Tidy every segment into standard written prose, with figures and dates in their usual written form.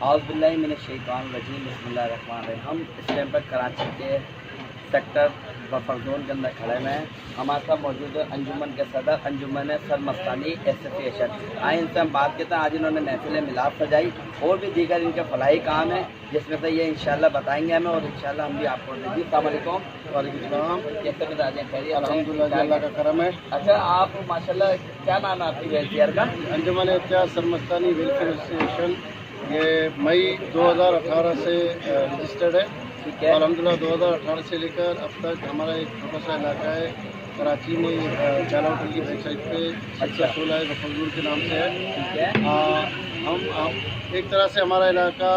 اعوذ باللہ من الشیطان الرجیم بسم اللہ الرحمن الرحیم. ہم اس ٹائم پر کراچی کے سیکٹر بفر زون کے اندر کھڑے ہوئے ہیں. ہمارے ساتھ موجود ہے انجمن کے صدر انجمن سر مستانی ایسوسیشن. آئے ان سے ہم بات کرتے ہیں. آج انہوں نے محفل میلاد سجائی اور بھی دیگر ان کے فلاحی کام ہیں جس میں سے یہ انشاءاللہ بتائیں گے ہمیں اور انشاءاللہ ہم بھی آپ کو دیں گے. السلام علیکم. وعلیکم السلام. کیسے مزاج ہیں؟ خیریت؟ الحمدللہ اللہ کا کرم ہے. اچھا آپ ماشاءاللہ کیا نام ہے آپ کی ویلفیئر کا؟ انجمن اتحاد سر مستانی ویلفیئر ایسوسیشن. یہ مئی 2018 سے رجسٹرڈ ہے. ٹھیک ہے. الحمدللہ 2018 سے لے کر اب تک ہمارا ایک چھوٹا سا علاقہ ہے کراچی میں چالا ہوٹل کی بیک سائڈ پہ اچھا سولہ ہے غفور کے نام سے ہے. ٹھیک ہے. ہم ایک طرح سے ہمارا علاقہ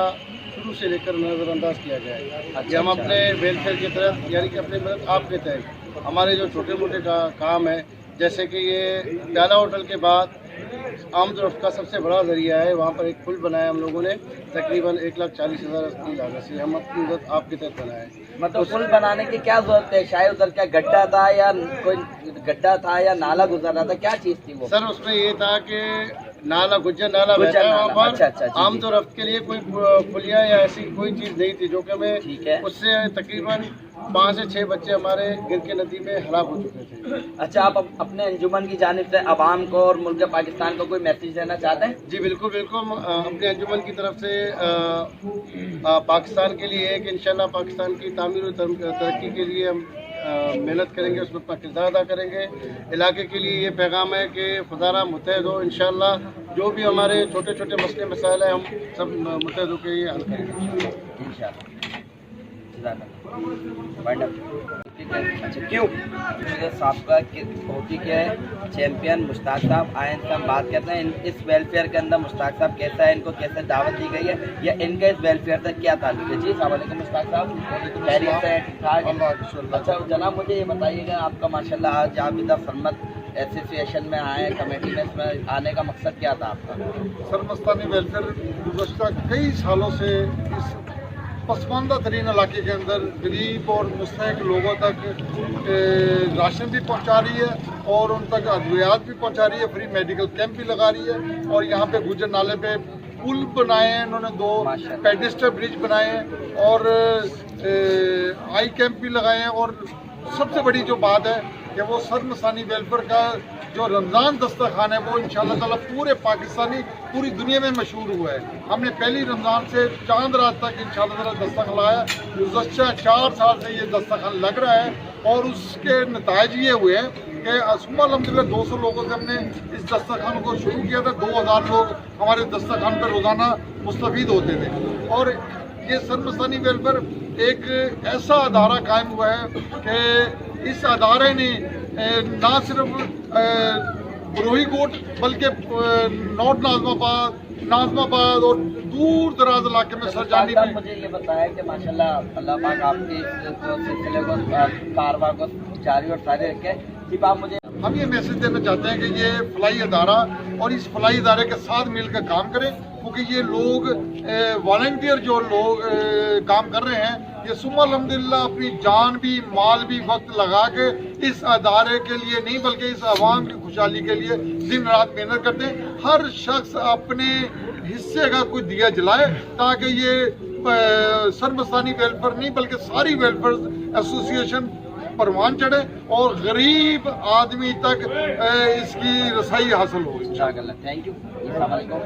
شروع سے لے کر نظر انداز کیا گیا ہے کہ ہم اپنے ویلفیئر کی طرف یعنی کہ اپنے مدد آپ کے تحت ہمارے جو چھوٹے موٹے کام ہیں جیسے کہ یہ چالا ہوٹل کے بعد عام طرف کا سب سے بڑا ذریعہ ہے. وہاں پر ایک پل بنایا ہم لوگوں نے تقریباً 1,40,000 کی لاگت سے. ہم اپنی مدد آپ کے تحت بنائے. مطلب پل بنانے کی کیا ضرورت ہے؟ شاید ادھر کیا گڈھا تھا یا کوئی گڈھا تھا یا نالا گزر رہا تھا؟ کیا چیز تھی وہ؟ سر اس میں یہ تھا کہ نالا گجر نالا بہتا ہے وہاں پر. اچھا. عام طور رفت کے لیے کوئی پلیا یا ایسی کوئی چیز نہیں تھی جو کہ ہمیں اس سے تقریباً 5 سے 6 بچے ہمارے گر کے ندی میں ہلاک ہو چکے تھے. اچھا آپ اپنے انجمن کی جانب سے عوام کو اور ملک پاکستان کو کوئی میسج دینا چاہتے ہیں؟ جی بالکل اپنے انجمن کی طرف سے پاکستان کے لیے ہے کہ انشاءاللہ پاکستان کی تعمیر و ترقی کے لیے ہم محنت کریں گے, اس میں اپنا کردار ادا کریں گے. علاقے کے لیے یہ پیغام ہے کہ خدارہ متحد ہو. انشاءاللہ جو بھی ہمارے چھوٹے چھوٹے مسئلے مسائل ہیں ہم سب متحد ہو کے یہ حل کریں گے انشاءاللہ. اچھا کیوں سابقہ ہاکی کے چیمپئن مشتاق صاحب آئے سے ہم بات کرتے ہیں. اس ویلفیئر کے اندر مشتاق صاحب کیسا ہے, ان کو کیسے دعوت دی گئی ہے یا ان کا اس ویلفیئر سے کیا تعلق ہے؟ جی السلام علیکم مشتاق صاحب. خیریت ہے؟ ٹھیک ٹھاک. اچھا جناب مجھے یہ بتائیے گا آپ کا ماشاءاللہ آج آپ ادھر سرمت ایسوسیشن میں آئے کمیٹی میں, اس میں آنے کا مقصد کیا تھا آپ کا؟ سر مستانی ویلفیئر گزشتہ کئی سالوں سے اس پسماندہ ترین علاقے کے اندر غریب اور مستحق لوگوں تک راشن بھی پہنچا رہی ہے اور ان تک ادویات بھی پہنچا رہی ہے. فری میڈیکل کیمپ بھی لگا رہی ہے اور یہاں پہ گجر نالے پہ پل بنائے ہیں انہوں نے, 2 پیڈسٹر برج بنائے ہیں اور آئی کیمپ بھی لگائے ہیں. اور سب سے بڑی جو بات ہے کہ وہ سر مستانی ویلفیئر کا جو رمضان دسترخوان ہے وہ انشاءاللہ تعالیٰ پورے پاکستانی پوری دنیا میں مشہور ہوا ہے. ہم نے پہلی رمضان سے چاند رات تک انشاءاللہ تعالیٰ دسترخوان لایا. گزشتہ 4 سال سے یہ دسترخوان لگ رہا ہے اور اس کے نتائج یہ ہوئے ہیں کہ الحمدللہ 200 لوگوں سے ہم نے اس دسترخوان کو شروع کیا تھا. 2000 لوگ ہمارے دسترخوان پہ روزانہ مستفید ہوتے تھے. اور یہ سر مستانی ویلفیئر ایک ایسا ادارہ قائم ہوا ہے کہ اس ادارے نے نہ صرف بروہی کوٹ بلکہ نارتھ ناظم آباد اور دور دراز علاقے میں سرجانی بھی. مجھے یہ بتایا کہ ماشاءاللہ اللہ پاک آپ کے سلسلے کو کارواں کو جاری اور سارے رکھے. صرف آپ مجھے ہم یہ میسج دینا چاہتے ہیں کہ یہ فلاحی ادارہ اور اس فلاحی ادارے کے ساتھ مل کر کام کریں کیونکہ یہ لوگ والنٹیئر جو لوگ کام کر رہے ہیں یہ صبح الحمدللہ اپنی جان بھی مال بھی وقت لگا کے اس ادارے کے لیے نہیں بلکہ اس عوام کی خوشحالی کے لیے دن رات محنت کرتے ہیں. ہر شخص اپنے حصے کا کوئی دیا جلائے تاکہ یہ سر مستانی ویلفیئر نہیں بلکہ ساری ویلفیئر ایسوسیشن پروان چڑھے اور غریب آدمی تک اس کی رسائی حاصل ہو. Thank you. السلام علیکم.